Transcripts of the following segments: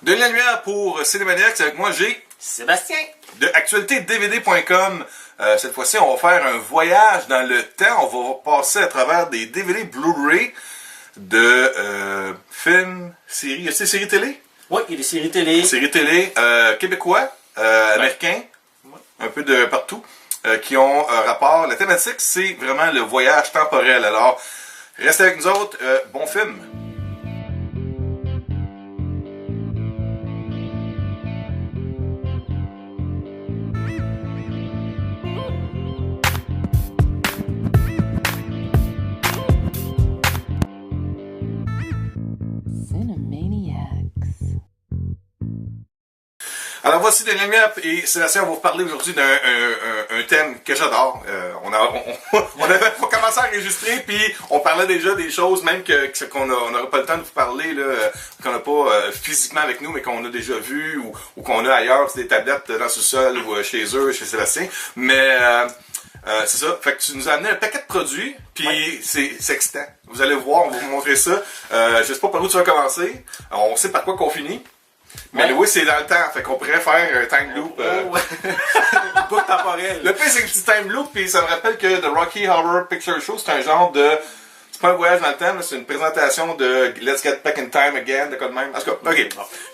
De la lumière pour Cinémaniacs, avec moi j'ai Sébastien de actualitédvd.com. Cette fois-ci, on va faire un voyage dans le temps. On va passer à travers des DVD Blu-ray de films, séries. Y a-t-il des séries télé? Oui, il y a des séries télé. Séries télé québécois, américains, un peu de partout, qui ont rapport. La thématique, c'est vraiment le voyage temporel. Alors, restez avec nous autres. Bon film! Alors voici des lumières et Sébastien va vous parler aujourd'hui d'un thème que j'adore. On avait pas commencé à enregistrer puis on parlait déjà des choses même qu'on n'aura pas le temps de vous parler là, qu'on n'a pas physiquement avec nous mais qu'on a déjà vu ou qu'on a ailleurs, c'est des tablettes dans le sous-sol ou chez eux, chez Sébastien. Mais c'est ça. Fait que tu nous as amené un paquet de produits, puis c'est excitant. Vous allez voir, on va vous montrer ça. Je sais pas par où tu vas commencer. On sait par quoi qu'on finit. Mais oui, c'est dans le temps. Fait qu'on pourrait faire un time loop. Une boucle temporelle. Le pire, c'est que c'est time loop, puis ça me rappelle que The Rocky Horror Picture Show, c'est un genre de... C'est pas un voyage dans le temps, mais c'est une présentation de Let's Get Back in Time Again, de quoi de même. En tout cas, ok.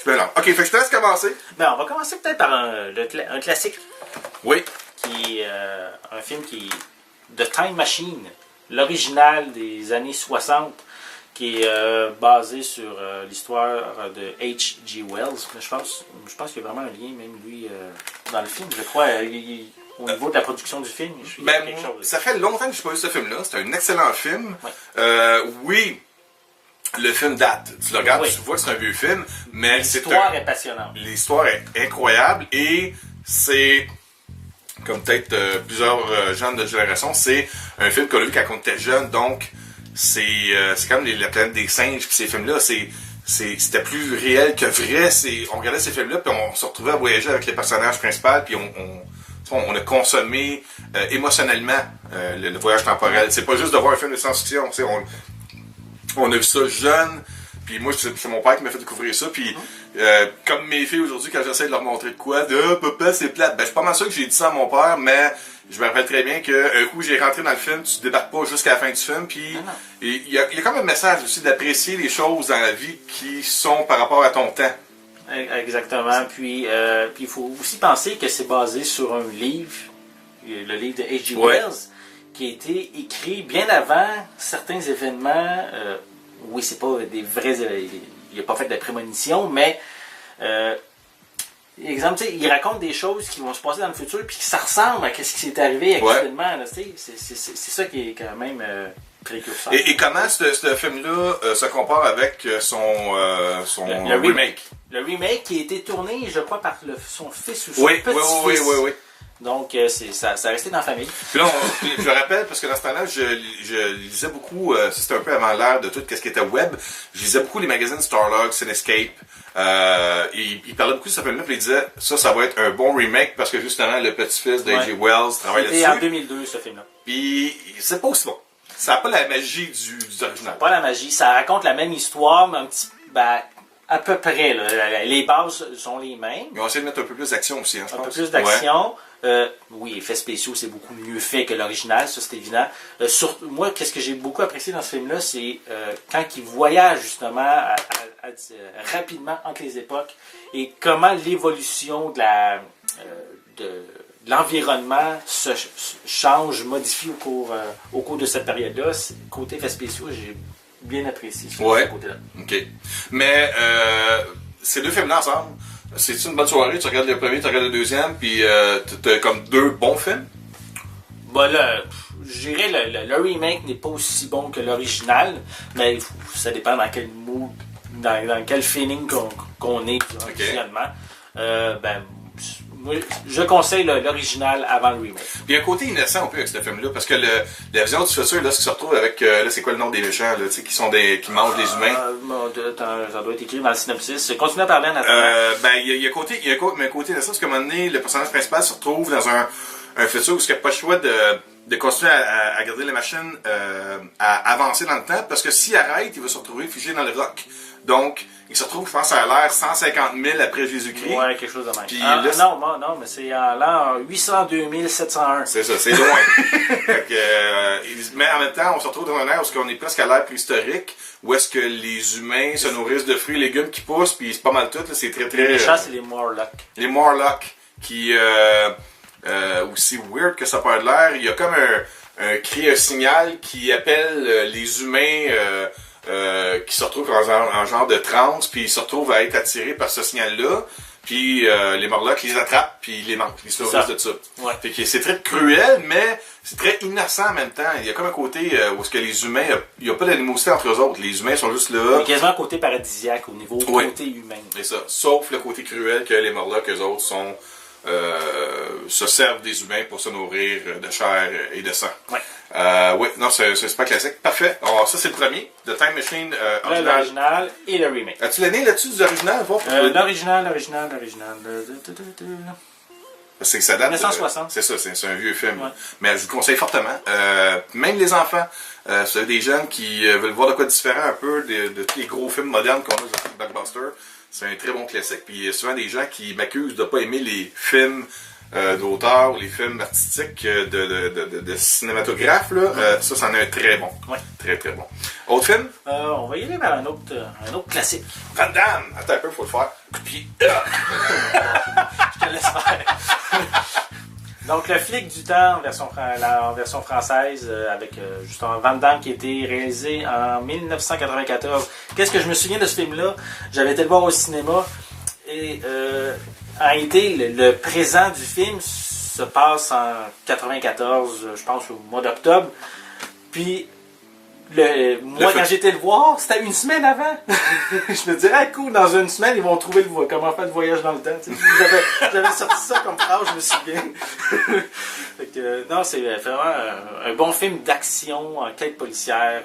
Je me lance. Ok, fait que je te laisse commencer. Ben, on va commencer peut-être par un classique. Oui. Qui est un film qui est The Time Machine, l'original des années 60, qui est basé sur l'histoire de H.G. Wells. Je pense qu'il y a vraiment un lien, même lui, dans le film, je crois, au niveau de la production du film. Ben, ça fait longtemps que je n'ai pas vu ce film-là. C'est un excellent film. Oui, le film date. Tu le regardes, tu vois que c'est un vieux film, mais l'histoire est passionnante. L'histoire est incroyable et c'est... Comme peut-être plusieurs gens de notre génération, c'est un film qu'on a vu quand on était jeune, donc c'est comme la planète des singes, puis ces films-là, c'était plus réel que vrai. On regardait ces films-là, puis on se retrouvait à voyager avec les personnages principaux, puis on a consommé émotionnellement le voyage temporel. C'est pas juste de voir un film de science-fiction, on a vu ça jeune. Puis moi, c'est mon père qui m'a fait découvrir ça. Puis comme mes filles aujourd'hui, quand j'essaie de leur montrer de quoi, de papa, c'est plate. Ben, je suis pas mal sûr que j'ai dit ça à mon père, mais je me rappelle très bien qu'un coup, j'ai rentré dans le film, tu débarques pas jusqu'à la fin du film. Puis il y a comme un message aussi d'apprécier les choses dans la vie qui sont par rapport à ton temps. Exactement. Puis il faut aussi penser que c'est basé sur un livre, le livre de H.G. Wells, qui a été écrit bien avant certains événements. Oui, c'est pas des vrais... Il n'a pas fait de prémonition, mais... exemple, il raconte des choses qui vont se passer dans le futur puis que ça ressemble à ce qui s'est arrivé actuellement. C'est ça qui est quand même précurseur. Et comment ce film-là se compare avec son le remake? Le remake qui a été tourné, je crois, par son fils ou son petit-fils. Oui. Donc, ça restait dans la famille. Puis là, je rappelle, parce que dans ce temps-là, je lisais beaucoup, c'était un peu avant l'ère de tout ce qui était web, je lisais beaucoup les magazines Starlog, Cinescape, il parlait beaucoup de ce film-là, puis il disait, ça va être un bon remake, parce que justement, le petit-fils d'H.G. Wells travaille là-dessus. C'était en 2002, ce film-là. Puis, c'est pas aussi bon. Ça n'a pas la magie du original. Pas la magie, ça raconte la même histoire, mais un petit... à peu près, là. Les bases sont les mêmes. Ils ont essayé de mettre un peu plus d'action aussi, hein, je pense. Un peu plus d'action. Oui, effets spéciaux, c'est beaucoup mieux fait que l'original, ça c'est évident. Moi, qu'est-ce que j'ai beaucoup apprécié dans ce film-là, c'est quand il voyage justement rapidement entre les époques et comment l'évolution de l'environnement se change, modifie au cours de cette période-là. Côté effets spéciaux, j'ai bien apprécié ce côté-là. OK. Mais ces deux films-là ensemble, c'est une bonne soirée, tu regardes le premier, tu regardes le deuxième, puis t'as comme deux bons films? Je dirais le remake n'est pas aussi bon que l'original, mais ça dépend dans quel mood, dans quel feeling qu'on est finalement. Moi, je conseille l'original avant le remake. Puis il y a un côté innocent un peu avec ce film-là, parce que la vision du futur, là, ce qui se retrouve avec, là, c'est quoi le nom des méchants, là, qui mangent les humains? Ça doit être écrit dans le synopsis. Continue à parler en attendant. Il y a un côté innocent, parce qu'à un moment donné, le personnage principal se retrouve dans un futur où il n'y a pas le choix de continuer à garder la machine à avancer dans le temps, parce que s'il arrête, il va se retrouver figé dans le rock. Donc, il se retrouve, je pense, à l'ère 150 000 après Jésus-Christ. Ouais, quelque chose de même. Puis non, mais c'est en l'an 802 701. C'est ça, c'est loin. Fait que, mais en même temps, on se retrouve dans une ère où on est presque à l'ère préhistorique, où est-ce que les humains se nourrissent de fruits et légumes qui poussent, puis c'est pas mal tout, là, c'est très très... Les méchants, c'est les Morlocks. Les Morlocks, qui, aussi weird que ça peut de l'air, il y a comme un cri, un signal qui appelle les humains qui se retrouvent en genre de transe, puis ils se retrouvent à être attirés par ce signal-là. Puis les Morlocks les attrapent, puis ils les mangent, ils se nourrissent de ça. Ouais. Fait que c'est très cruel, mais c'est très innocent en même temps. Il y a comme un côté où est-ce que les humains, il n'y a pas d'animosité entre eux autres. Les humains sont juste là. Il y a quasiment un côté paradisiaque au niveau côté humain. C'est ça. Sauf le côté cruel que les Morlocks, eux autres, se servent des humains pour se nourrir de chair et de sang. Ouais. Oui, non, c'est pas classique. Parfait. Alors, ça, c'est le premier. The Time Machine L'original et le remake. As-tu l'année là-dessus du original? L'original. C'est que ça date 1960. C'est ça, c'est un vieux film. Ouais. Mais je vous conseille fortement. Même les enfants, si vous avez des jeunes qui veulent voir de quoi différent un peu de tous les gros films modernes qu'on a aujourd'hui, Blockbuster, c'est un très bon classique. Puis il y a souvent des gens qui m'accusent de ne pas aimer les films d'auteur ou les films artistiques de cinématographe. Là. Ça, c'en est un très bon. Ouais. Très, très bon. Autre film? On va y aller vers un autre classique. Van Damme! Attends un peu, il faut le faire. Puis, Je te laisse faire. Donc, Le Flic du temps en version française avec justement Van Damme qui a été réalisé en 1994. Qu'est-ce que je me souviens de ce film-là? J'avais été le voir au cinéma et en réalité, le présent du film se passe en 94, je pense au mois d'octobre. Puis, moi, quand j'étais le voir, c'était une semaine avant. Je me dirais, cool, dans une semaine, ils vont trouver comment faire le voyage dans le temps. J'avais sorti ça comme phrase, je me souviens. Fait que, non, c'est vraiment un bon film d'action, enquête policière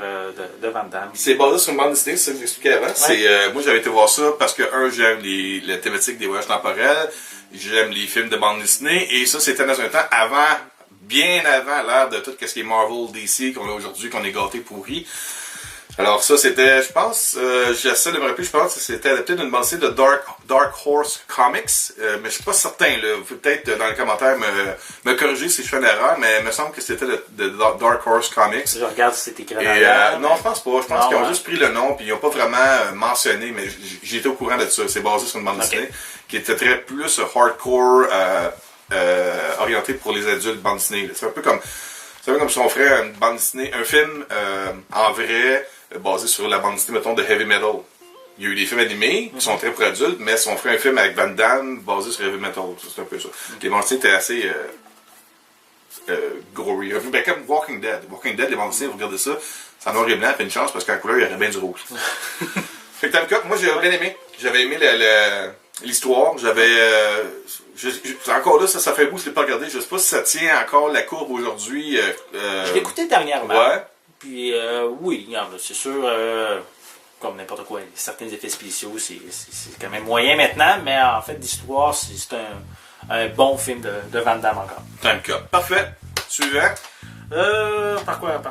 de Van Damme. c'est basé sur une bande dessinée, c'est ça que j'expliquais avant. Ouais. Moi, j'avais été voir ça parce que, j'aime la thématique des voyages temporels, j'aime les films de bande dessinée, et ça, c'était dans un temps bien avant l'ère de tout ce qui est Marvel, DC qu'on a aujourd'hui, qu'on est gâté pourri. Alors ça, c'était, je pense, j'essaie de me rappeler, je pense que c'était adapté d'une bande dessinée de Dark Horse Comics, mais je suis pas certain, là. Vous pouvez peut-être dans les commentaires me corriger si je fais une erreur, mais il me semble que c'était de Dark Horse Comics. Je regarde si c'était écrit non, je pense pas. Je pense qu'ils ont juste pris le nom, puis ils n'ont pas vraiment mentionné, mais j'étais au courant de ça. C'est basé sur une bande dessinée qui était très plus hardcore, orienté pour les adultes, bande dessinée. C'est un peu comme si on ferait une bande dessinée, un film en vrai, basé sur la bande dessinée, mettons, de Heavy Metal. Il y a eu des films animés qui sont très pour adultes, mais si on ferait un film avec Van Damme basé sur Heavy Metal, c'est un peu ça. Les bandes dessinées étaient assez gory. Ben, comme Walking Dead. Walking Dead, les bandes dessinées, vous regardez ça, c'est en noir et blanc, puis une chance parce qu'en couleur, il y aurait bien du rouge. Fait que Tam moi j'ai bien aimé. J'avais aimé l'histoire. Encore là, ça fait bout, je l'ai pas regardé. Je sais pas si ça tient encore la courbe aujourd'hui. Je l'ai écouté dernièrement. Ouais. Puis oui, c'est sûr, comme n'importe quoi, certains effets spéciaux, c'est quand même moyen maintenant, mais en fait, l'histoire, c'est un bon film de Van Damme encore. Time Cop. Parfait. Suivant. Par quoi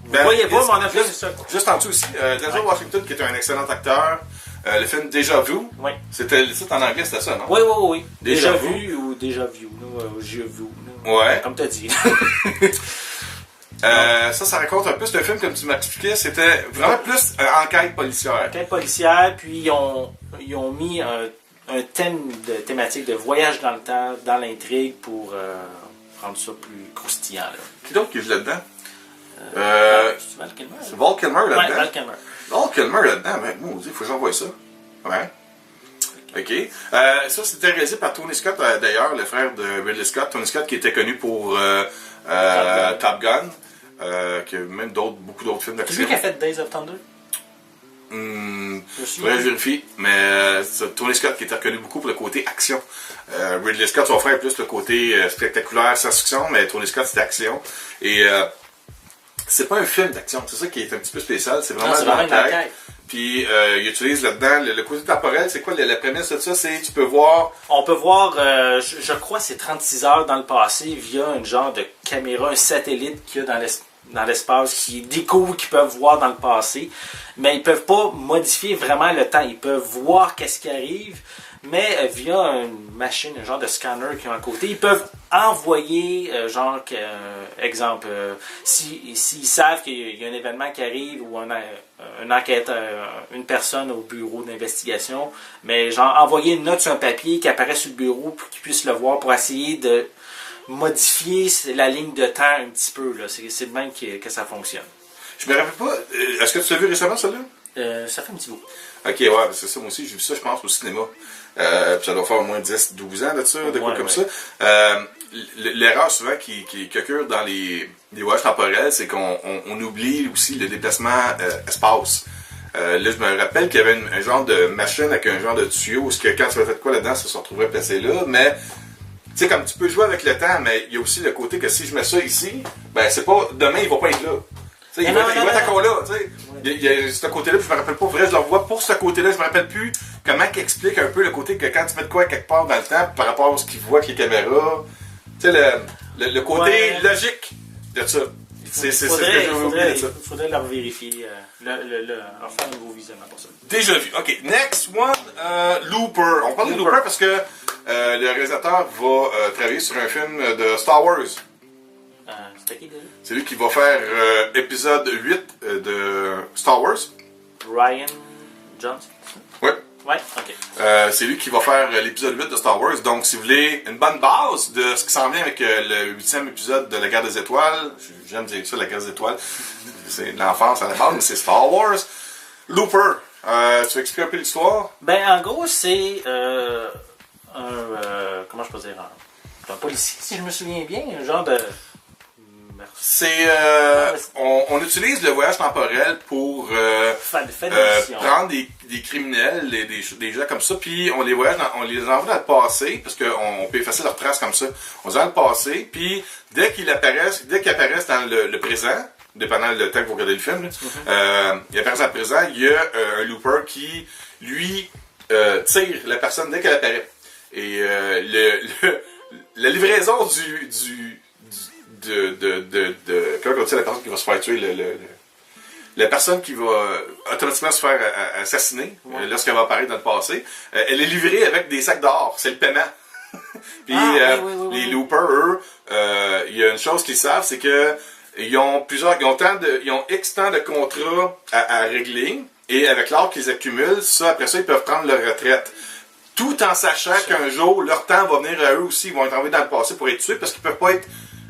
vous voyez pas, mon affaire, c'est ça. Juste en dessous aussi, Denzel Washington, qui est un excellent acteur. Le film Déjà Vu. Oui. C'était le titre en anglais, c'était ça, non? Oui. Déjà vu ou Déjà Vu. J'ai vu. Ouais. Comme tu as dit. Ça raconte un peu, c'est un film, comme tu m'as expliqué, c'était vraiment plus enquête policière. Enquête policière, puis ils ont mis un thématique de voyage dans le temps, dans l'intrigue, pour rendre ça plus croustillant. Là. Qui d'autre qui joue là-dedans? C'est Val Kilmer. C'est Val Kilmer là-dedans? Ouais, Val Kilmer. Val Kilmer là-dedans, ben, il faut que j'envoie ça. Ouais. OK. Ça, c'était réalisé par Tony Scott, d'ailleurs, le frère de Ridley Scott. Tony Scott qui était connu pour Top Gun, qui a même beaucoup d'autres films d'action. C'est lui qui a fait Days of Thunder? Je vérifie, mais Tony Scott qui était reconnu beaucoup pour le côté action. Ridley Scott, son frère, est plus le côté spectaculaire, science-fiction, mais Tony Scott, c'était action. Et c'est pas un film d'action, c'est ça qui est un petit peu spécial, c'est vraiment une enquête. Puis il utilise là-dedans le côté temporel, c'est quoi la prémisse de ça? C'est tu peux voir... On peut voir, je crois c'est 36 heures dans le passé via un genre de caméra, un satellite qu'il y a dans l'espace, qui découvrent qu'ils peuvent voir dans le passé, mais ils peuvent pas modifier vraiment le temps. Ils peuvent voir qu'est-ce qui arrive, mais via une machine, un genre de scanner qui est à côté, ils peuvent envoyer, exemple, s'ils savent qu'il y a un événement qui arrive ou une enquête, une personne au bureau d'investigation, mais envoyer une note sur un papier qui apparaît sur le bureau pour qu'ils puissent le voir pour essayer de modifier la ligne de temps un petit peu. Là. C'est le même que ça fonctionne. Je me rappelle pas. Est-ce que tu l'as vu récemment, celle-là? Ça fait un petit bout. Ok, ouais, c'est ça, moi aussi, j'ai vu ça, je pense, au cinéma. Puis ça doit faire au moins 10-12 ans de ça, de quoi comme ça. L'erreur souvent qui occure dans les voyages temporels, c'est qu'on oublie aussi le déplacement espace. Là, je me rappelle qu'il y avait un genre de machine avec un genre de tuyau, où que quand tu vas faire quoi là-dedans, ça se retrouverait placé là, mais tu sais, comme tu peux jouer avec le temps, mais il y a aussi le côté que si je mets ça ici, ben c'est pas, demain il va pas être là. Il va être encore là, tu sais. Il y a ce côté-là, puis je me rappelle pas, vrai, je le revois pour ce côté-là, je me rappelle plus comment il explique un peu le côté que quand tu mets de quoi quelque part dans le temps, par rapport à ce qu'il voit avec les caméras, tu sais, le côté logique de ça. C'est ce que j'ai oublié de ça. Il faudrait leur vérifier, leur faire un nouveau visionnement pour ça. Déjà vu. Ok, next one, Looper. On parle de Looper parce que le réalisateur va travailler sur un film de Star Wars. C'était qui déjà? C'est lui qui va faire épisode 8 de Star Wars. Ryan Johnson? Ouais. Ouais, ok. C'est lui qui va faire l'épisode 8 de Star Wars. Donc, si vous voulez une bonne base de ce qui s'en vient avec le 8e épisode de La Guerre des Étoiles, j'aime dire ça, La Guerre des Étoiles, c'est l'enfance à la base, mais c'est Star Wars. Looper, tu veux expliquer un peu l'histoire? Ben, en gros, c'est comment je peux dire? Un policier, si je me souviens bien, un genre de... C'est on utilise le voyage temporel pour prendre des criminels, des gens comme ça, puis on les voyage, on les envoie dans le passé parce qu'on peut effacer leurs traces comme ça. On les envoie dans le passé, puis dès qu'ils apparaissent dans le présent, dépendant du temps que vous regardez le film, il apparaît dans le présent, il y a un looper qui lui tire la personne dès qu'elle apparaît. Et la livraison comment on dit la personne qui va se faire tuer, la personne qui va automatiquement se faire assassiner lorsqu'elle va apparaître dans le passé, elle est livrée avec des sacs d'or, c'est le paiement. Puis les loopers, eux, il y a une chose qu'ils savent, c'est que ils ont X temps de contrats à régler, et avec l'or qu'ils accumulent, après ça, ils peuvent prendre leur retraite. Tout en sachant qu'un jour, leur temps va venir à eux aussi, ils vont être envoyés dans le passé pour être tués, parce qu'ils peuvent pas être...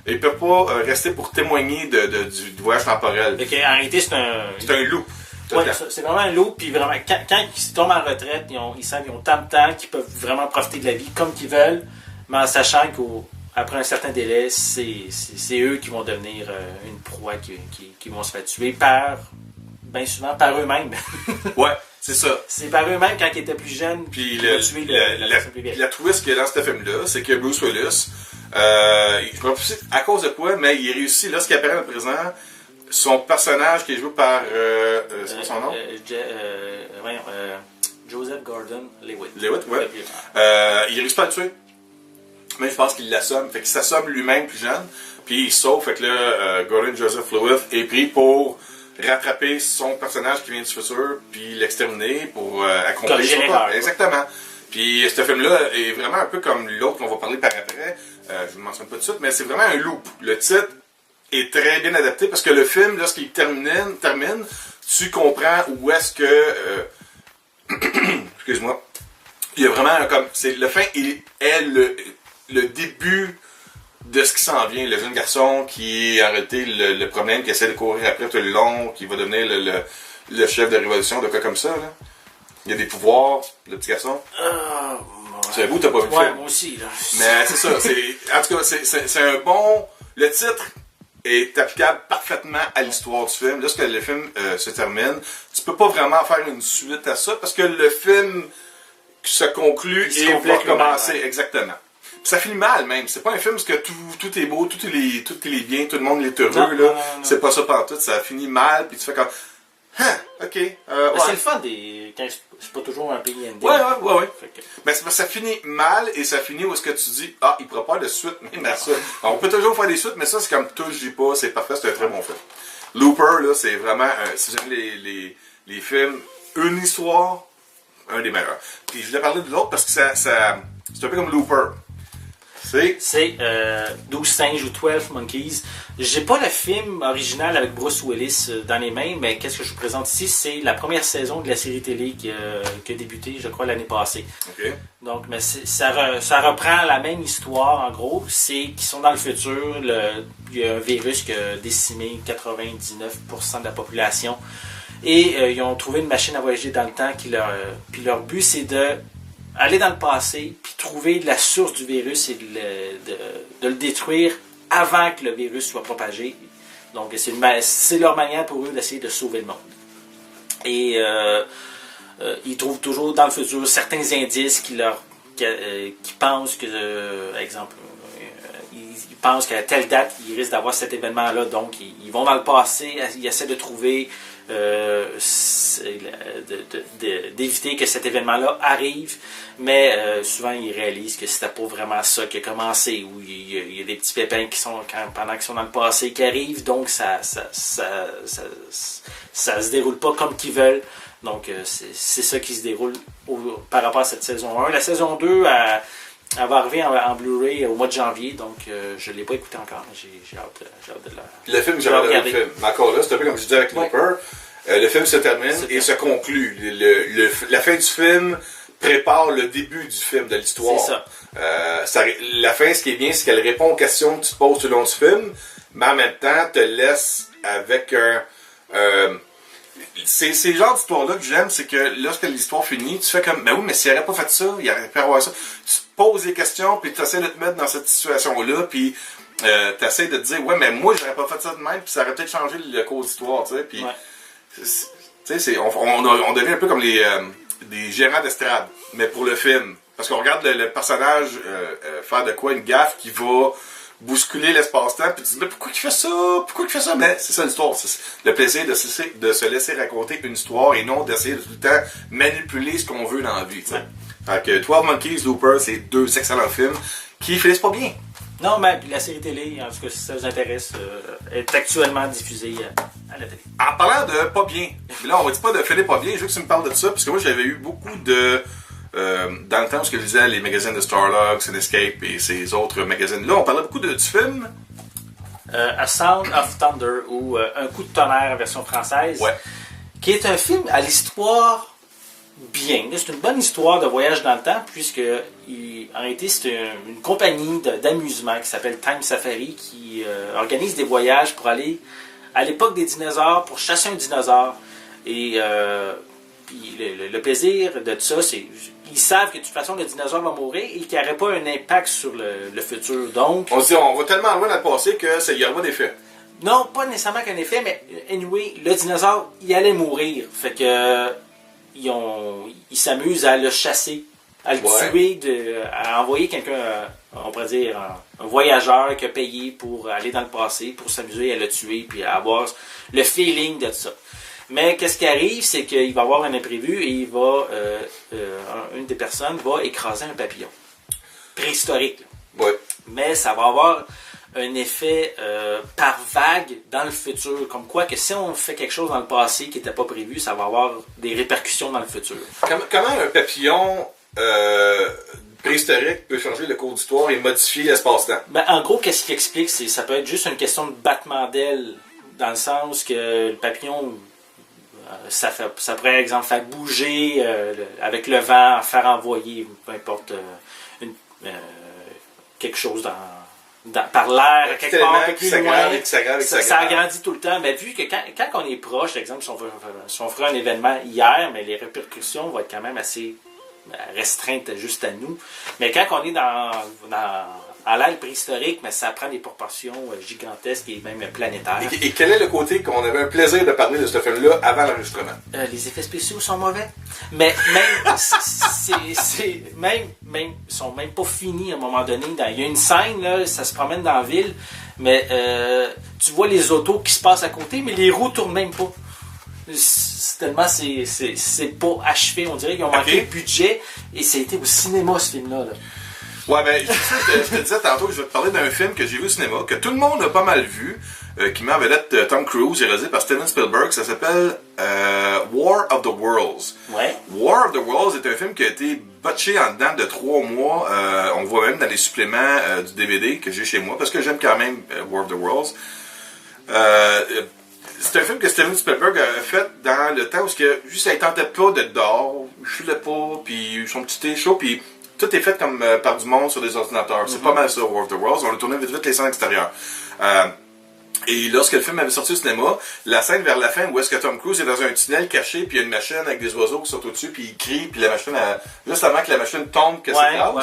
Ils peuvent pas rester pour témoigner du voyage temporel. En réalité, c'est un loop. Oui, c'est vraiment un loop. Puis vraiment, quand ils tombent en retraite, ils savent qu'ils ont tant de temps qu'ils peuvent vraiment profiter de la vie comme qu'ils veulent, mais en sachant qu'après un certain délai, c'est eux qui vont devenir une proie qui vont se faire tuer bien souvent par eux-mêmes. Ouais, c'est ça. C'est par eux-mêmes quand ils étaient plus jeunes. Puis la twist qu'il y a dans ce film-là, c'est que Bruce Willis, je me rappelle à cause de quoi, mais il réussit, lorsqu'il apparaît dans le présent, son personnage qui est joué par... c'est quoi son nom? Joseph Gordon-Levitt. Levitt, ouais. Il réussit pas à le tuer. Mais je pense qu'il l'assomme. Fait qu'il s'assomme lui-même plus jeune. Puis il sauve. Fait que là, Gordon Joseph Levitt est pris pour rattraper son personnage qui vient du futur, puis l'exterminer pour accomplir son plan. Exactement. Puis ce film-là est vraiment un peu comme l'autre qu'on va parler par après. Je ne mentionne pas tout de suite, mais c'est vraiment un loop. Le titre est très bien adapté parce que le film, lorsqu'il termine, tu comprends où est-ce que... excuse-moi. Il y a vraiment comme... Le fin est le début de ce qui s'en vient. Le jeune garçon qui est en réalité le problème, qui essaie de courir après tout le long, qui va devenir le chef de révolution, de quoi comme ça. Là. Il y a des pouvoirs, le petit garçon. Tu as vu, t'as pas vu le film? Moi aussi. Là. Mais c'est ça. En tout cas, c'est un bon... Le titre est applicable parfaitement à l'histoire du film. Lorsque le film se termine, tu peux pas vraiment faire une suite à ça parce que le film se conclut et va recommencer. Ouais. Exactement. Puis ça finit mal même. C'est pas un film parce que tout est beau, tout est bien, tout le monde est heureux. Non. C'est pas ça pantoute. Ça finit mal, puis tu fais comme... ok. C'est le fun quand c'est pas toujours un happy ending. Ouais. Fait Mais ça finit mal et ça finit où est-ce que tu dis ah, il pourra pas de suite même à ça. On peut toujours faire des suites, mais ça c'est comme touche, je dis pas, c'est parfait, c'est un très bon film. Looper, là, c'est vraiment si vous aimez les films, une histoire, un des meilleurs. Puis je voulais parler de l'autre parce que c'est un peu comme Looper. C'est 12 singes ou 12 Monkeys. J'ai pas le film original avec Bruce Willis dans les mains, mais qu'est-ce que je vous présente ici? C'est la première saison de la série télé qui a débuté, je crois, l'année passée. Okay. Donc, mais ça reprend la même histoire, en gros. C'est qu'ils sont dans le futur. Il y a un virus qui a décimé 99% de la population. Et ils ont trouvé une machine à voyager dans le temps. Puis leur but, c'est de aller dans le passé, puis trouver la source du virus et de le détruire avant que le virus soit propagé. Donc, c'est leur manière pour eux d'essayer de sauver le monde. Et ils trouvent toujours dans le futur certains indices qui pensent que, exemple, ils pensent qu'à telle date, ils risquent d'avoir cet événement-là. Donc, ils vont dans le passé, ils essaient de trouver d'éviter que cet événement-là arrive, mais souvent ils réalisent que c'était pas vraiment ça qui a commencé, ou il y a des petits pépins qui sont pendant qu'ils sont dans le passé qui arrivent, donc ça se déroule pas comme qu'ils veulent. Donc c'est ça qui se déroule par rapport à cette saison 1. La saison 2 elle va arriver en Blu-ray au mois de janvier, donc je ne l'ai pas écouté encore, mais j'ai hâte de le film, j'ai regardé le film. Mais encore là, c'est un peu comme je disais avec Looper. Le film se termine et se conclut. La fin du film prépare le début du film, de l'histoire. C'est ça. La fin, ce qui est bien, c'est qu'elle répond aux questions que tu te poses tout le long du film, mais en même temps, te laisse avec un... c'est le genre d'histoire-là que j'aime, c'est que lorsque l'histoire finit, tu fais comme, ben oui, mais s'il n'aurait pas fait ça, il aurait pu avoir ça. Tu te poses des questions, puis tu essaies de te mettre dans cette situation-là, puis tu essaies de te dire, ouais, mais moi, j'aurais pas fait ça de même, puis ça aurait peut-être changé le cours d'histoire, tu sais, puis... On devient un peu comme des gérants d'estrade, mais pour le film. Parce qu'on regarde le personnage faire de quoi une gaffe qui va bousculer l'espace-temps, puis tu te dis, mais pourquoi il fait ça? Pourquoi il fait ça? Mais c'est ça l'histoire. C'est le plaisir de se laisser raconter une histoire et non d'essayer de tout le temps manipuler ce qu'on veut dans la vie. T'sais. Fait que 12 Monkeys, Looper, c'est deux excellents films qui finissent pas bien. Non, mais la série télé, en tout cas, si ça vous intéresse, est actuellement diffusée à la télé. En parlant de pas bien, mais là, on ne dit pas de finir pas bien, je veux que tu me parles de ça, parce que moi, j'avais eu beaucoup de... dans le temps où je lisais les magazines de Starlog, Cinescape et ces autres magazines-là, on parlait beaucoup du film... A Sound of Thunder, ou Un coup de tonnerre en version française, qui est un film à l'histoire... bien. C'est une bonne histoire de voyage dans le temps, puisque en réalité, c'est une compagnie d'amusement qui s'appelle Time Safari qui organise des voyages pour aller à l'époque des dinosaures, pour chasser un dinosaure. Et puis le plaisir de ça, c'est ils savent que de toute façon le dinosaure va mourir et qu'il n'y aurait pas un impact sur le futur. Donc, on se dit, on va tellement loin dans le passé qu'il n'y aura pas d'effet. Non, pas nécessairement qu'un effet, mais anyway, le dinosaure, il allait mourir. Fait que ils s'amusent à le chasser, à le tuer, à envoyer quelqu'un, on pourrait dire, un voyageur qui a payé pour aller dans le passé, pour s'amuser à le tuer, puis à avoir le feeling de ça. Mais qu'est-ce qui arrive, c'est qu'il va y avoir un imprévu et une des personnes va écraser un papillon. Préhistorique. Mais ça va avoir un effet par vague dans le futur. Comme quoi que si on fait quelque chose dans le passé qui n'était pas prévu, ça va avoir des répercussions dans le futur. Comment un papillon préhistorique peut changer le cours d'histoire et modifier l'espace-temps? Ben, en gros, qu'est-ce qu'il explique? Ça peut être juste une question de battement d'ailes, dans le sens que le papillon, ça pourrait, par exemple, faire bouger avec le vent, faire envoyer, peu importe, quelque chose par l'air, quelque part un peu plus loin, ça agrandit tout le temps. Mais vu que quand on est proche, par exemple, si on ferait un événement hier, mais les répercussions vont être quand même assez restreintes juste à nous. Mais quand on est à l'ère préhistorique, mais ça prend des proportions gigantesques et même planétaires. Et quel est le côté qu'on avait un plaisir de parler de ce film-là avant l'enregistrement? Les effets spéciaux sont mauvais. Mais même sont même pas finis à un moment donné. Il y a une scène, là, ça se promène dans la ville, mais tu vois les autos qui se passent à côté, mais les roues tournent même pas. Tellement c'est pas achevé, on dirait qu'ils ont manqué de budget, et ça a été au cinéma ce film-là. Là. Ouais, ben, je te disais tantôt que je vais te parler d'un film que j'ai vu au cinéma, que tout le monde a pas mal vu, qui met en vedette Tom Cruise, réalisé par Steven Spielberg. Ça s'appelle War of the Worlds. Ouais. War of the Worlds est un film qui a été botché en dedans de 3 mois. On le voit même dans les suppléments du DVD que j'ai chez moi, parce que j'aime quand même War of the Worlds. C'est un film que Steven Spielberg a fait dans le temps où juste il tentait pas d'être dehors, il filait pas, puis son petit thé chaud, puis tout est fait comme par du monde sur des ordinateurs. C'est pas mal ça, War of the Worlds. On a tourné vite les scènes extérieures. Et lorsque le film avait sorti au cinéma, la scène vers la fin où est-ce que Tom Cruise est dans un tunnel caché, puis il y a une machine avec des oiseaux qui sautent au-dessus, puis il crie, puis la machine, juste avant que la machine tombe, que c'est grave.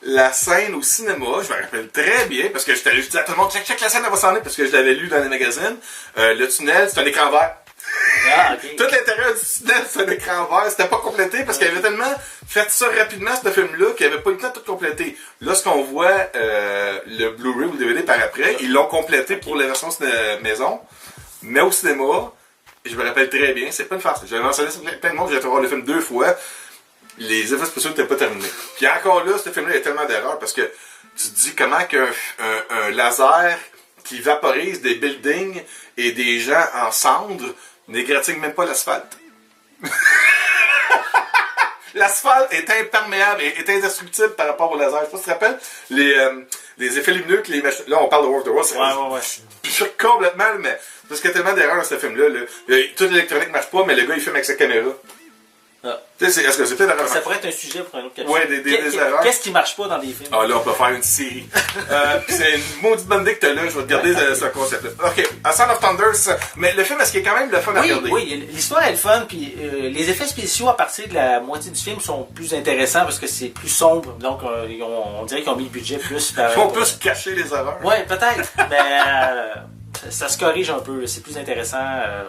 La scène au cinéma, je me rappelle très bien, parce que je disais à tout le monde, check la scène, elle va s'en aller, parce que je l'avais lu dans les magazines. Le tunnel, c'est un écran vert. Ah, okay. Tout l'intérieur du tunnel, c'est un écran vert. C'était pas complété parce qu'il avait tellement fait ça rapidement, ce film-là, qu'il avait pas eu le temps de tout compléter. Lorsqu'on voit le Blu-ray ou le DVD par après, ils l'ont complété pour la version maison. Mais au cinéma, je me rappelle très bien, c'est pas une farce. J'avais mentionné ça plein de monde, j'ai été voir le film 2 fois. Les effets spéciaux n'étaient pas terminés. Puis encore là, ce film-là, il y a tellement d'erreurs parce que tu te dis comment qu'un laser qui vaporise des buildings et des gens en cendres n'égratigne même pas l'asphalte. L'asphalte est imperméable et est indestructible par rapport au laser. Je sais pas si tu te rappelles les effets lumineux que les machines. Là, on parle de War of the Worlds. Je suis complètement, mais parce qu'il y a tellement d'erreurs dans ce film-là. Toute l'électronique marche pas, mais le gars il filme avec sa caméra. Ah. Est-ce que c'est peut-être ça pourrait être un sujet pour un autre capsule. Ouais, des erreurs. Qu'est-ce qui marche pas dans les films? Ah là, on peut faire une série. C'est une maudite bonne idée que t'as là. Je vais te garder ce concept-là. Ok, A Sound of Thunder, mais le film, est-ce qu'il est quand même le fun à regarder? Oui, l'histoire est le fun, puis les effets spéciaux à partir de la moitié du film sont plus intéressants parce que c'est plus sombre. Donc, on dirait qu'ils ont mis le budget plus... Ils font plus cacher les erreurs. Oui, peut-être. Mais... ça se corrige un peu, c'est plus intéressant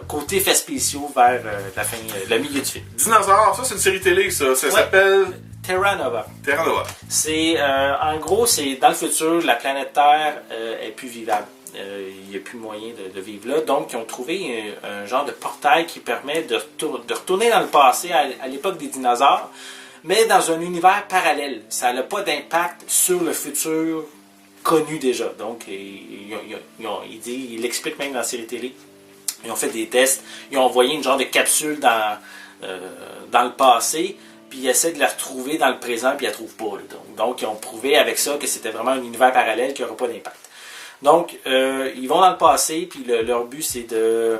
côté effets spéciaux vers la fin, le milieu du film. Dinosaures, ça c'est une série télé, ça s'appelle Terra Nova. Terra Nova. C'est en gros, c'est dans le futur, la planète Terre est plus vivable. Il n'y a plus moyen de vivre là. Donc, ils ont trouvé un genre de portail qui permet de retourner dans le passé à l'époque des dinosaures, mais dans un univers parallèle. Ça n'a pas d'impact sur le futur connu déjà. Donc, il explique même dans la série télé. Ils ont fait des tests. Ils ont envoyé une genre de capsule dans le passé, puis ils essaient de la retrouver dans le présent, puis ils la trouvent pas. Là. Donc, ils ont prouvé avec ça que c'était vraiment un univers parallèle qui n'aura pas d'impact. Donc, ils vont dans le passé, puis leur but, c'est de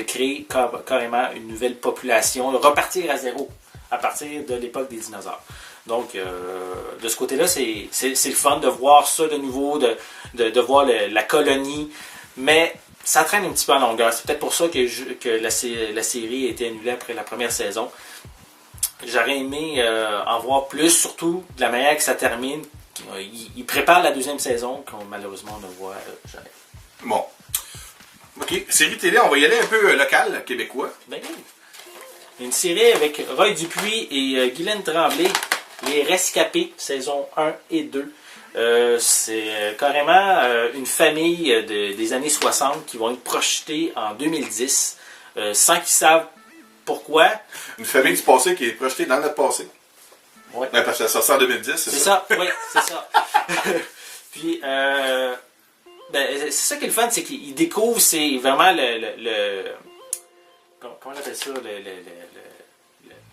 créer carrément une nouvelle population, de repartir à zéro, à partir de l'époque des dinosaures. Donc, de ce côté-là, c'est le fun de voir ça de nouveau, de voir la colonie, mais ça traîne un petit peu en longueur. C'est peut-être pour ça que la série a été annulée après la première saison. J'aurais aimé en voir plus, surtout de la manière que ça termine. Ils préparent la deuxième saison, qu'on malheureusement ne voit jamais. Bon. OK. Série télé, on va y aller un peu local, québécois. Ben oui. Une série avec Roy Dupuis et Guylaine Tremblay. Les Rescapés, saison 1 et 2. C'est carrément une famille des années 60 qui vont être projetées en 2010 sans qu'ils savent pourquoi. Une famille du passé qui est projetée dans notre passé. Oui. Ben, parce que ça sort en 2010, c'est ça? C'est ça, oui, c'est ça. Puis, c'est ça qui est le fun, c'est qu'ils découvrent, c'est vraiment comment on appelle ça,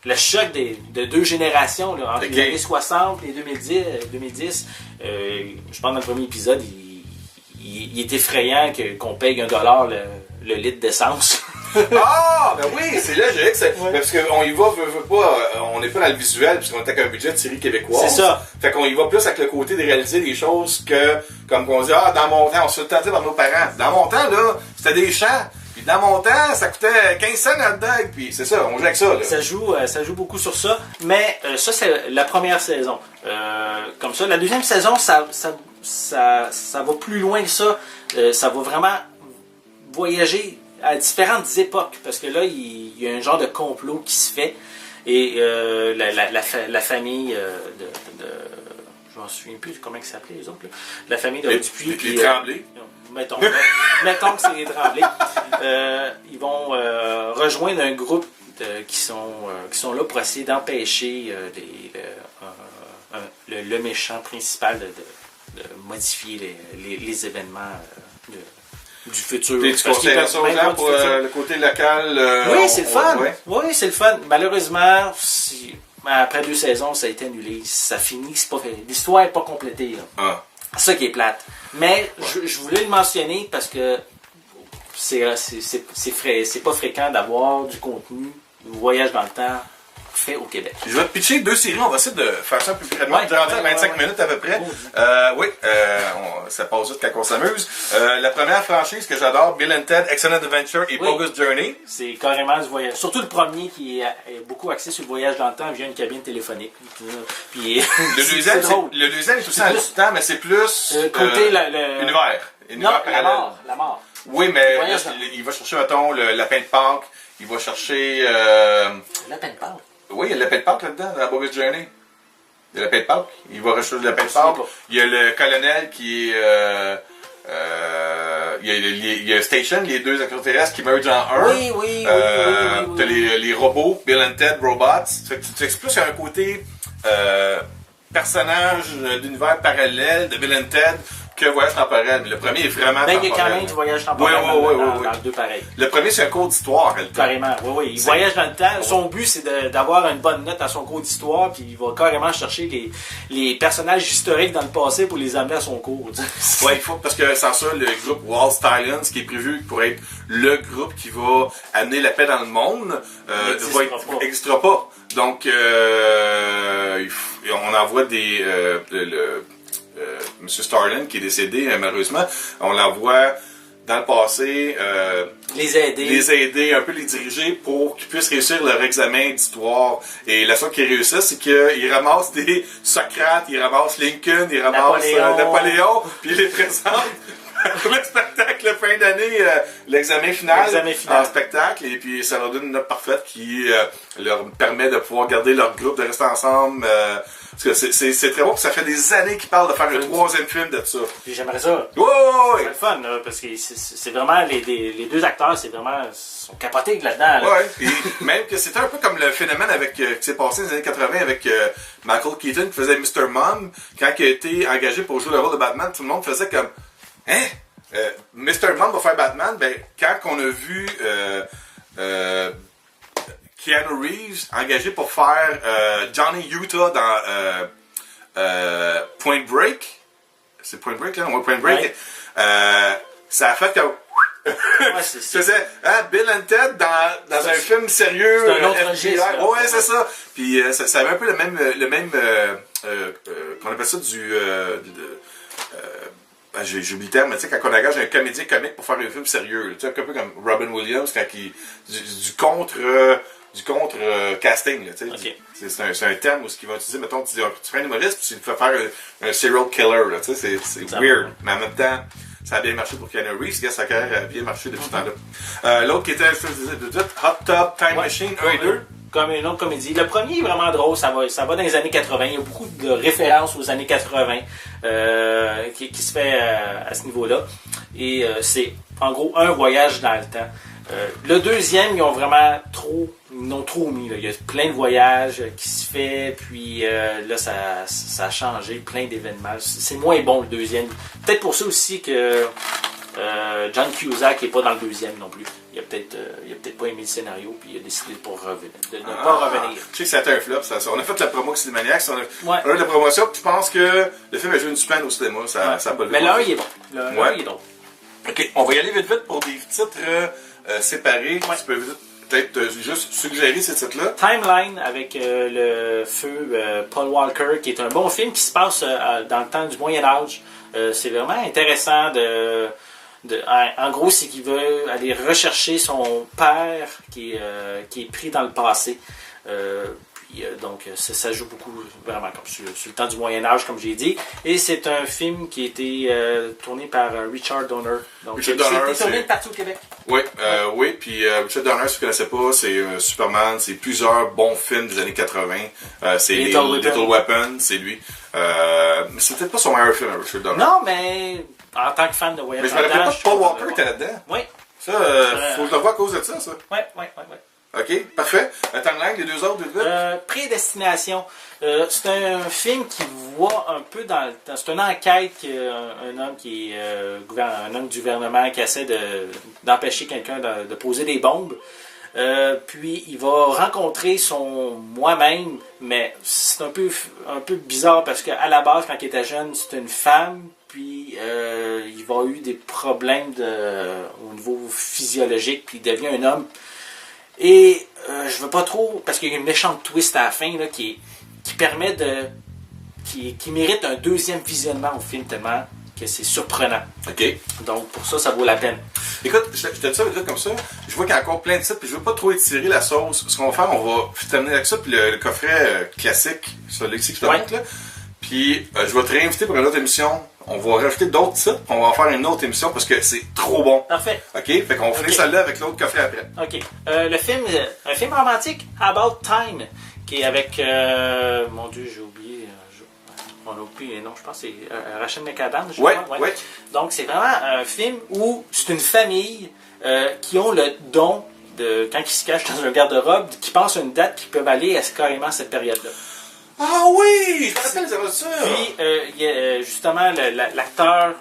le choc de deux générations, là, entre les années 60 et 2010. Je pense dans le premier épisode, il est effrayant qu'on paye $1 le litre d'essence. Ah, ben oui, c'est logique. Ouais. Parce qu'on y va, veut pas, on n'est pas dans le visuel, puisqu'on est avec un budget de série québécoise. C'est ça. Fait qu'on y va plus avec le côté de réaliser des choses que, comme qu'on dit, dans mon temps, on se fait tenter par nos parents. Dans mon temps, là, c'était des champs. Puis dans mon temps, ça coûtait 15 cents hot dog, puis c'est ça, on joue avec ça. Là. Ça joue beaucoup sur ça, mais ça, c'est la première saison. Comme ça, la deuxième saison, ça va plus loin que ça. Ça va vraiment voyager à différentes époques, parce que là, il y a un genre de complot qui se fait, et la famille je m'en souviens plus comment ils s'appelaient les autres, là. La famille de Dupuis. Les Tremblay. Mettons que c'est les Tremblay. Ils vont rejoindre un groupe qui sont là pour essayer d'empêcher le méchant principal de modifier les événements du futur. Et tu conseilles ça aux gens pour le côté local? Oui, c'est le fun. Ouais. Oui, c'est le fun. Malheureusement, après 2 saisons, ça a été annulé. Ça finit, c'est pas fait. L'histoire n'est pas complétée. Là. C'est ça qui est plate. Mais je voulais le mentionner parce que c'est pas fréquent d'avoir du contenu, du voyage dans le temps fait au Québec. Je vais te pitcher 2 séries, on va essayer de faire ça un peu plus rapidement. J'ai rentré à 25 minutes à peu près. Ça passe vite quand on s'amuse. La première franchise que j'adore, Bill and Ted, Excellent Adventure et Bogus Journey. C'est carrément du voyage. Surtout le premier qui est beaucoup axé sur le voyage dans le temps via une cabine téléphonique. Puis, le deuxième est aussi en temps, mais c'est plus univers parallèle. La mort. Oui, mais il va chercher, mettons, le lapin de Pâques. Il va chercher... Le lapin de Pâques? Oui, il y a le lapin de Pâques là-dedans, dans la Bogus Journey. Il y a le lapin de Pâques. Il va rechercher le lapin de Pâques. Il y a le colonel qui est... il y a Station, les 2 extraterrestres qui mergent en un. Oui. T'as les robots, Bill and Ted, Robots. Tu expliques qu'il y a un côté personnage d'univers parallèle de Bill and Ted que voyage temporel. Le premier est vraiment temporel. Il y a quand même du voyage temporel dans les deux pareils. Le premier, c'est un cours d'histoire. Carrément, oui. Il voyage dans le temps. Son but, c'est d'avoir une bonne note à son cours d'histoire, puis il va carrément chercher les personnages historiques dans le passé pour les amener à son cours. Oui, il faut, parce que sans ça, le groupe Wall Stallions, qui est prévu pour être le groupe qui va amener la paix dans le monde, n'existera pas. Donc, on envoie M. Starlin, qui est décédé, malheureusement, on l'envoie dans le passé les aider, un peu les diriger pour qu'ils puissent réussir leur examen d'histoire. Et la sorte qu'ils réussissent, c'est qu'ils ramassent des Socrate, ils ramassent Lincoln, ils ramassent Napoléon, puis ils les présentent pour le spectacle de fin d'année, l'examen final en spectacle, et puis ça leur donne une note parfaite qui leur permet de pouvoir garder leur groupe, de rester ensemble. Parce que c'est très bon, puis ça fait des années qu'ils parlent de faire le 3e film de ça. Puis j'aimerais ça. C'est le fun, là, parce que c'est vraiment, les 2 acteurs, sont capotés là-dedans. Là. Oui, même que c'était un peu comme le phénomène qui s'est passé dans les années 80 avec Michael Keaton qui faisait Mr. Mom. Quand il a été engagé pour jouer le rôle de Batman, tout le monde faisait comme « Hein? Mr. Mom va faire Batman? » Ben, quand on a vu... Keanu Reeves, engagé pour faire Johnny Utah dans Point Break. C'est Point Break, là? Ouais, Point Break. Ouais. Ça a fait comme... Tu faisais Bill and Ted dans un film sérieux. C'est un autre registre. Ouais, c'est ça. Puis ça avait un peu le même qu'on appelle ça j'ai oublié le terme, mais tu sais, quand on engage un comédien comique pour faire un film sérieux, tu sais, un peu comme Robin Williams, quand du contre casting, là, tu sais. Okay. C'est un terme où ce qu'ils vont utiliser, mettons, tu fais un humoriste, puis tu fais faire un serial killer, là, tu sais, c'est weird. Mais en même temps, ça a bien marché pour Keanu Reeves, sa carrière a bien marché depuis ce temps-là. L'autre qui était, je disais, Hot Tub Time Machine 1 et 2. Comme une autre comédie. Le premier est vraiment drôle, ça va dans les années 80. Il y a beaucoup de références aux années 80 qui se fait à ce niveau-là. Et c'est en gros un voyage dans le temps. Le deuxième, ils ont trop mis. Là. Il y a plein de voyages qui se fait, puis là, ça a changé, plein d'événements. C'est moins bon le deuxième. Peut-être pour ça aussi que John Cusack n'est pas dans le deuxième non plus. Il a peut-être pas aimé le scénario, puis il a décidé de ne pas revenir. Je sais que ça a été un flop. On a fait la promo Cinémaniacs, on a eu la promotion, puis je pense que le film a joué une semaine au cinéma. Ça a pas levé. Mais là, il est bon. Là, il est drôle. Ok, on va y aller vite pour des titres séparés. Ouais. Tu peux peut-être juste suggérer ces titres-là. Timeline avec le feu Paul Walker, qui est un bon film qui se passe dans le temps du Moyen-Âge. C'est vraiment intéressant en gros, c'est qu'il veut aller rechercher son père qui est pris dans le passé. Puis, donc, ça joue beaucoup, vraiment, comme sur le temps du Moyen-Âge, comme j'ai dit. Et c'est un film qui a été tourné par Richard Donner. Donc, Richard Donner, c'est tourné partout au Québec. Oui, oui. Puis Richard Donner, si vous ne connaissez pas, c'est Superman, c'est plusieurs bons films des années 80. C'est Little Weapon, c'est lui. Mais c'est peut-être pas son meilleur film, Richard Donner. Non, mais en tant que fan de Voyage mais je me rappelle pas que Paul Walker était là-dedans. Oui. Ça, faut que je le vois à cause de ça. Oui. OK, parfait. Timeline, les deux autres, Prédestination. C'est un film qui voit un peu dans le temps. C'est une enquête un homme qui est un homme du gouvernement qui essaie d'empêcher quelqu'un de poser des bombes. Puis il va rencontrer son moi-même, mais c'est un peu bizarre parce qu'à la base, quand il était jeune, c'était une femme. Puis il va eu des problèmes au niveau physiologique, puis il devient un homme. Et je veux pas trop, parce qu'il y a une méchante twist à la fin là, qui permet qui mérite un deuxième visionnement au film tellement que c'est surprenant. OK. Donc pour ça vaut la peine. Écoute, je te dis ça comme ça, je vois qu'il y a encore plein de titres, puis je veux pas trop étirer la sauce. Ce qu'on va faire, on va terminer avec ça, puis le coffret classique, celui-ci que je te montre là. Puis je vais te réinviter pour une autre émission. On va rajouter d'autres titres, on va en faire une autre émission parce que c'est trop bon. Parfait. OK? Fait qu'on finit celle-là avec l'autre coffret après. OK. Le film, un film romantique, About Time, qui est avec, mon Dieu, j'ai oublié, on a oublié, non, je pense que c'est Rachel McAdams. Oui. Donc, c'est vraiment un film où c'est une famille qui ont le don de, quand ils se cachent dans un garde-robe, qui pensent à une date qui peuvent aller à carrément cette période-là. Ah oui! Je me rappelle les aventures! Puis, il y a justement l'acteur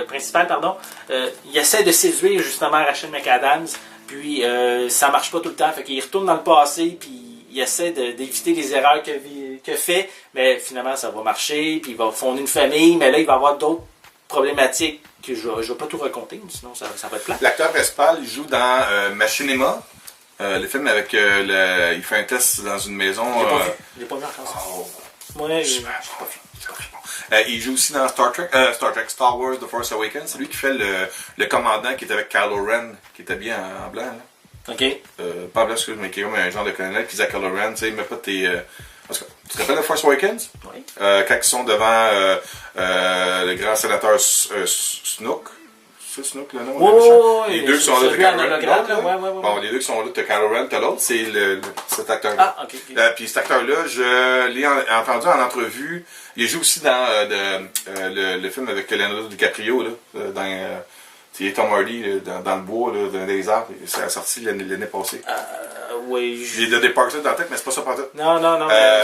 principal, il essaie de séduire justement Rachel McAdams, puis ça marche pas tout le temps, fait qu'il retourne dans le passé, puis il essaie d'éviter les erreurs qu'il fait, mais finalement ça va marcher, puis il va fonder une famille, mais là il va avoir d'autres problématiques que je vais pas tout raconter, sinon ça va être plat. L'acteur principal, il joue dans Machinima. Le film avec il fait un test dans une maison. Je l'ai pas vu encore. Oh, super bon. Il joue aussi dans Star Wars The Force Awakens. C'est lui qui fait le commandant qui est avec Kylo Ren, qui est habillé en blanc. Là. OK. Pas en blanc, excuse-moi, mais qui est comme un genre de colonel qui dit à Kylo Ren, tu sais, mets pas tes. Tu te rappelles The Force Awakens? Oui. Quand ils sont devant le grand sénateur Snoke. C'est Snoke le nom? Les deux qui sont là, t'as Kylo Ren. Bon, les deux qui sont là, t'as Kylo Ren, t'as l'autre, c'est cet acteur-là. Ah, OK. Puis cet acteur-là, je l'ai entendu en entrevue. Il joue aussi dans le film avec Leonardo DiCaprio, là, il est Tom Hardy dans le bois, là, dans les arbres. C'est sorti l'année passée. Oui. J'ai The Departed dans la tête, mais c'est pas ça pour tout. Non.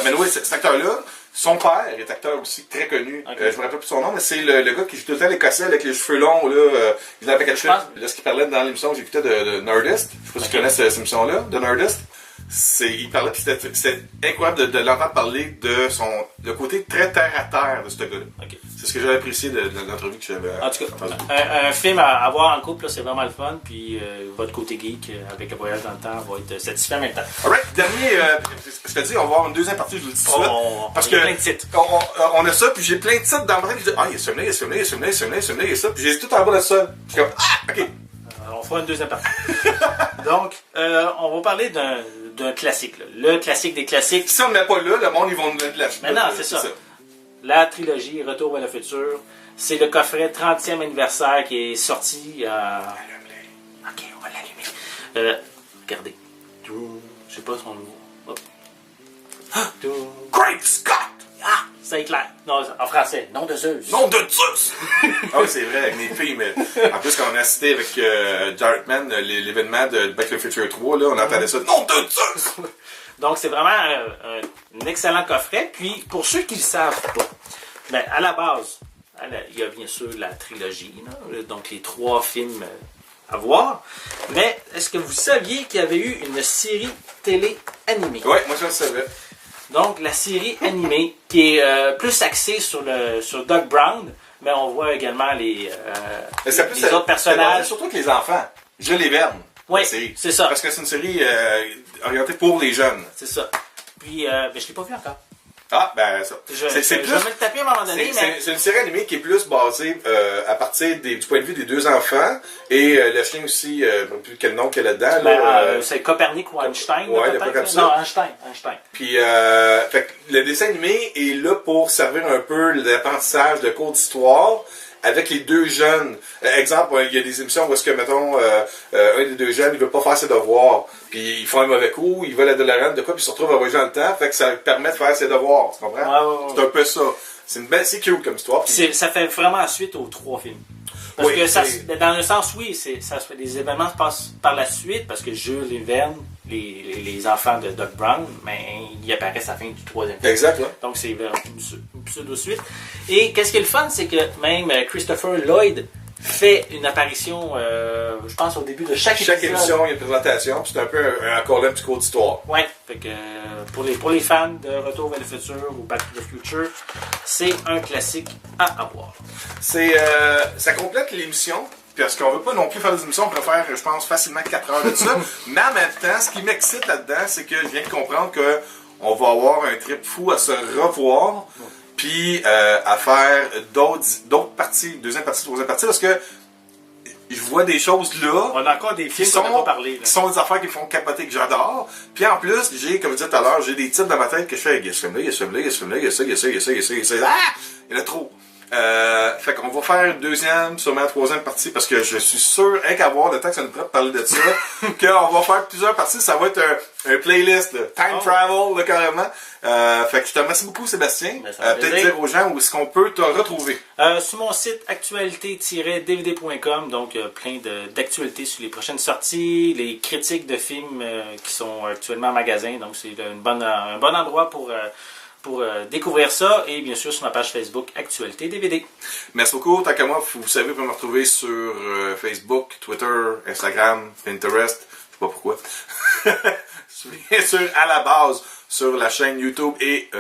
Mais oui, cet acteur-là, son père est acteur aussi très connu. Okay. Je me rappelle plus son nom, mais c'est le gars qui joue tout le temps l'écossais avec les cheveux longs. Là, il avait quelque chose. Là, ce qu'il parlait dans l'émission que j'écoutais de Nerdist. Je sais pas si tu connais cette émission-là, de Nerdist. Il parlait, puis c'était incroyable de l'entendre parler de le côté très terre-à-terre de ce gars-là. Okay. C'est ce que j'avais apprécié de l'entrevue que j'avais. En tout cas, un film à voir en couple, là, c'est vraiment le fun. Puis votre côté geek, avec le voyage dans le temps, va être satisfait en même temps. Alright, dernier, je te dis, on va avoir une deuxième partie, je vous le dis tout de suite. Parce que plein de titres. On a ça, puis j'ai plein de titres dans le tête. Je dis, il y a ce film-là, il y a ce film-là, il y a ce film-là, il y a ce film-là, il y a ce film-là, il y a ça. Puis j'ai tout en bas de ça. Je suis comme, ok. On fera une deuxième partie. Donc, on va parler d'un classique. Là. Le classique des classiques. Si on ne le met pas là, le monde, ils vont nous mettre de la chute. Mais non, c'est ça. La trilogie Retour vers le futur. C'est le coffret 30e anniversaire qui est sorti. Ok, on va l'allumer. Regardez. Je sais pas son nom. Great Scott! Ah, c'est clair. Non, en français. Nom de Zeus. Nom de Zeus! Ah oui, c'est vrai, avec mes filles, mais en plus, quand on a assisté avec Jarrettman, l'événement de Back to the Future 3, là, on entendait ça. Nom de Zeus! Donc, c'est vraiment un excellent coffret. Puis, pour ceux qui ne le savent pas, ben, à la base, il y a bien sûr la trilogie, là, donc les 3 films à voir. Mais est-ce que vous saviez qu'il y avait eu une série télé animée? Oui, moi je le savais. Donc, la série animée qui est plus axée sur Doc Brown, mais on voit également les autres personnages. Surtout que les enfants. Jules Verne. Oui, c'est ça. Parce que c'est une série orientée pour les jeunes. C'est ça. Puis, je ne l'ai pas vu encore. Ah, ben ça. Je vais me le taper à un moment donné, mais... C'est une série animée qui est plus basée à partir du point de vue des deux enfants. Et le chien aussi, je ne sais plus quel nom qu'il y a là-dedans. C'est Copernic ou Einstein, ouais, peut-être? Comme ça. Non, Einstein. Puis, fait que le dessin animé est là pour servir un peu l'apprentissage de cours d'histoire avec les deux jeunes. Exemple, il y a des émissions où est-ce que, mettons, un des deux jeunes, il veut pas faire ses devoirs, puis il fait un mauvais coup, il veut la DeLorean de quoi, puis il se retrouve à voyager dans le temps, fait que ça lui permet de faire ses devoirs, tu comprends? Ouais. C'est un peu ça. C'est cute comme histoire. Puis... Ça fait vraiment suite aux 3 films. Parce que dans un sens, oui, les événements se passent par la suite, parce que Jules et Verne, les enfants de Doc Brown, mais ils apparaissent à la fin du 3e film. Exact, ouais. Donc c'est une pseudo-suite. Et qu'est-ce qui est le fun, c'est que même Christopher Lloyd fait une apparition, je pense, au début de chaque épisode. Chaque émission, il y a une présentation, puis c'est un peu encore là un petit cours d'histoire. Oui, fait que pour les fans de Retour vers le futur ou Back to the Future, c'est un classique à avoir. Ça complète l'émission, parce qu'on veut pas non plus faire des émissions, on préfère, je pense, facilement 4 heures de ça. Mais en même temps, ce qui m'excite là-dedans, c'est que je viens de comprendre que on va avoir un trip fou à se revoir, puis à faire d'autres parties, deuxième partie, troisième partie, parce que je vois des choses là. On a encore des films qu'on n'a pas parlé. Qui sont des affaires qui me font capoter, que j'adore. Puis en plus, comme je disais tout à l'heure, j'ai des titres dans ma tête que je fais, il y a ce film-là, il y a ce film-là, il y a ce film-là, il y a ça, il y a ça, il y a ça, il y a ça, il y a ça. Ah! Il y en a trop. Fait qu'on va faire une deuxième, sûrement une troisième partie, parce que je suis sûr, qu'à avoir le temps que ça nous prête de parler de ça, qu'on va faire plusieurs parties, ça va être un playlist, là, time travel, là, carrément. Fait que je te remercie beaucoup, Sébastien. Peut-être dire aux gens où est-ce qu'on peut te retrouver. Sur mon site actualité-dvd.com, donc plein d'actualités sur les prochaines sorties, les critiques de films qui sont actuellement en magasin, donc c'est un bon endroit pour découvrir ça, et bien sûr sur ma page Facebook Actualité DVD. Merci beaucoup. Tant qu'à moi, vous savez, vous pouvez me retrouver sur Facebook, Twitter, Instagram, Pinterest, je sais pas pourquoi. Bien sûr, à la base, sur la chaîne YouTube et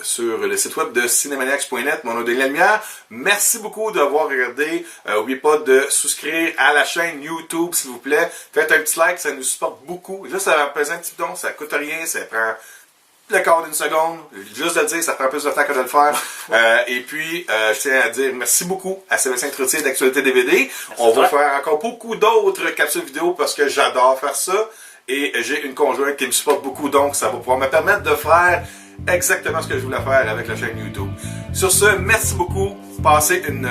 sur le site web de cinemaniacs.net, mon nom est Denis Lalemière. Merci beaucoup d'avoir regardé. N'oubliez pas de souscrire à la chaîne YouTube, s'il vous plaît. Faites un petit like, ça nous supporte beaucoup. Juste à peser un petit bouton, ça coûte rien, ça prend le quart d'une seconde. Juste de le dire, ça prend plus de temps que de le faire. Et puis, je tiens à dire merci beaucoup à Sébastien Trottier d'Actualité DVD. On va faire encore beaucoup d'autres capsules vidéo parce que j'adore faire ça. Et j'ai une conjointe qui me supporte beaucoup, donc ça va pouvoir me permettre de faire exactement ce que je voulais faire avec la chaîne YouTube. Sur ce, merci beaucoup. Passez une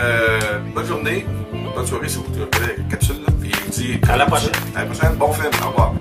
bonne journée, bonne soirée si vous regardez la capsule. Là. Et je vous dis à la prochaine. À la prochaine. Bon film. Au revoir.